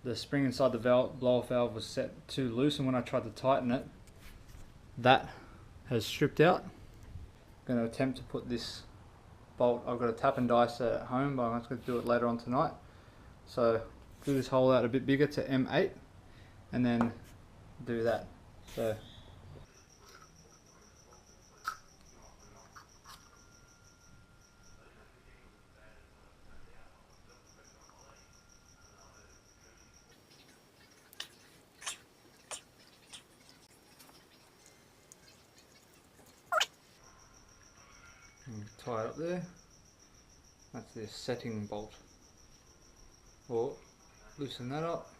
the spring inside the blow-off valve was set too loose, and when I tried to tighten it, that has stripped out. I'm going to attempt to put this bolt, I've got a tap and dice at home, but I'm just going to do it later on tonight. So do this hole out a bit bigger to M8 and then do that. So tie it up there. That's the setting bolt. Or loosen that up,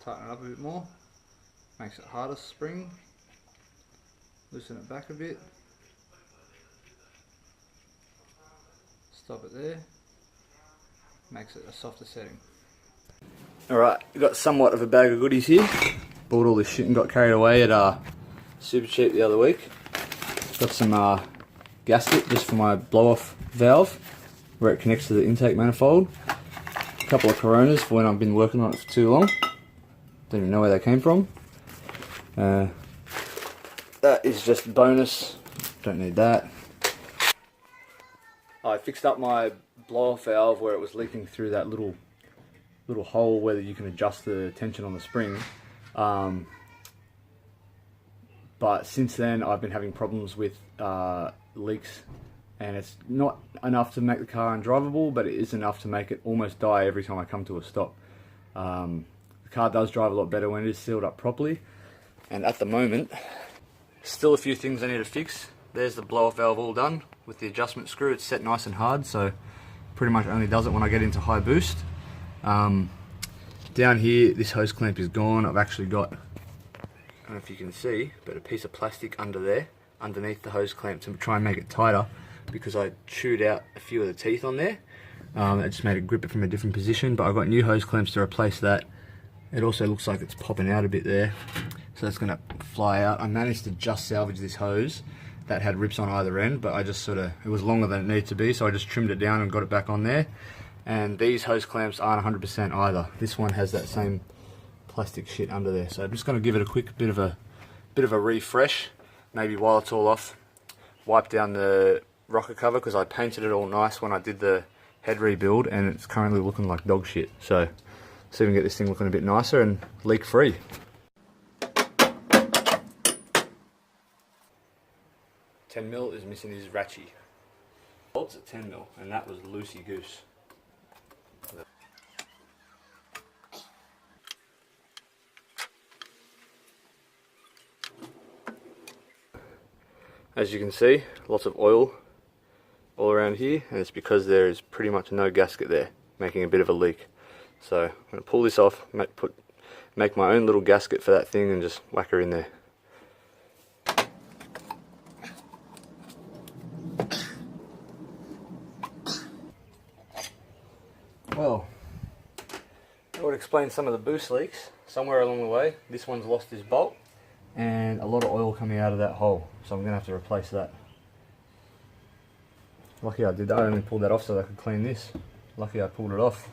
tighten it up a bit more, makes it harder spring, loosen it back a bit, stop it there, makes it a softer setting. Alright, we've got somewhat of a bag of goodies here. Bought all this shit and got carried away at Super Cheap the other week. Got some gasket just for my blow-off valve where it connects to the intake manifold. A couple of Coronas for when I've been working on it for too long. Don't even know where they came from. That is just bonus. Don't need that. I fixed up my blow-off valve where it was leaking through that little hole where you can adjust the tension on the spring. But since then I've been having problems with leaks, and it's not enough to make the car undrivable, but it is enough to make it almost die every time I come to a stop. The car does drive a lot better when it is sealed up properly, and at the moment still a few things I need to fix. There's the blow-off valve all done with the adjustment screw. It's set nice and hard, so pretty much only does it when I get into high boost. Down here this hose clamp is gone. I've actually got, I don't know if you can see, but a piece of plastic under there, underneath the hose clamp to try and make it tighter, because I chewed out a few of the teeth on there. It just made it grip it from a different position, but I've got new hose clamps to replace that. It also looks like it's popping out a bit there, so that's going to fly out. I managed to just salvage this hose that had rips on either end, but I just it was longer than it needed to be, so I just trimmed it down and got it back on there. And these hose clamps aren't 100% either. This one has that same plastic shit under there, so I'm just going to give it a quick bit of a refresh, maybe while it's all off. Wipe down the rocker cover, because I painted it all nice when I did the head rebuild, and it's currently looking like dog shit. So see if we can get this thing looking a bit nicer and leak free. $10mm is missing his ratchet. Bolts at $10mm, and that was loosey goose. As you can see, lots of oil all around here, and it's because there is pretty much no gasket there, making a bit of a leak. So I'm going to pull this off, make my own little gasket for that thing, and just whack her in there. Well, that would explain some of the boost leaks. Somewhere along the way, this one's lost his bolt, and a lot of oil coming out of that hole, so I'm going to have to replace that. Lucky I did that. I only pulled that off so I could clean this. Lucky I pulled it off.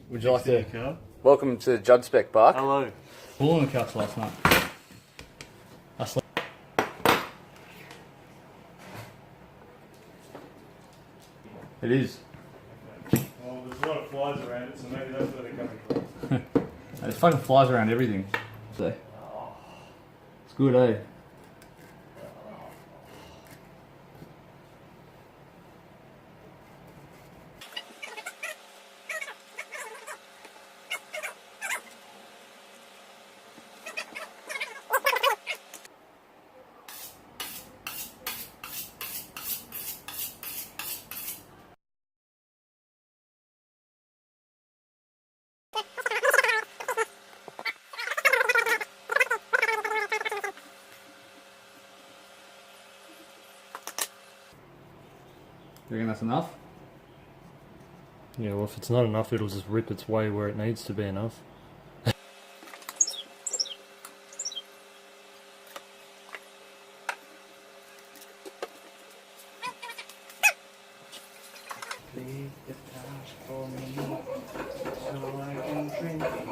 Would you like to... Welcome to Judd Spec Bark. Hello. All on the couch last night. I slept. It is. Well, there's a lot of flies around it, so maybe that's where they're coming from. There's fucking flies around everything. So, it's good, eh? You reckon that's enough? Yeah, well, if it's not enough, it'll just rip its way where it needs to be enough. Leave the task for me, so I can drink it.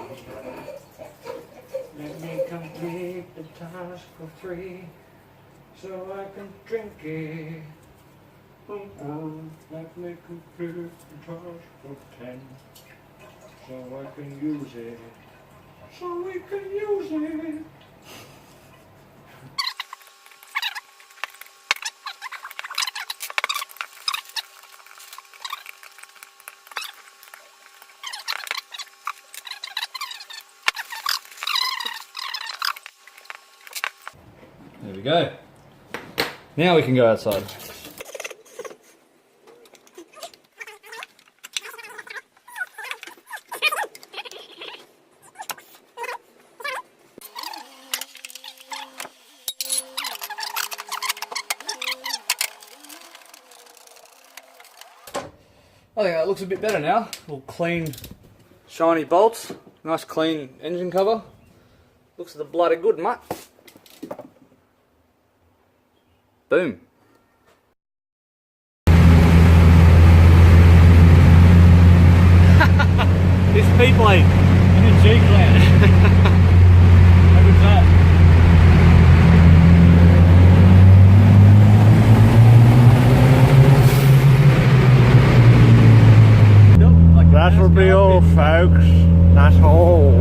Let me complete the task for 3, so I can drink it. Let me complete the task for 10, so I can use it. So we can use it. There we go. Now we can go outside. I think that looks a bit better now. All clean, shiny bolts. Nice clean engine cover. Looks the bloody good, mate. Boom. This P-plate in a G-Clan. How good's that? That'll be all, folks. That's all.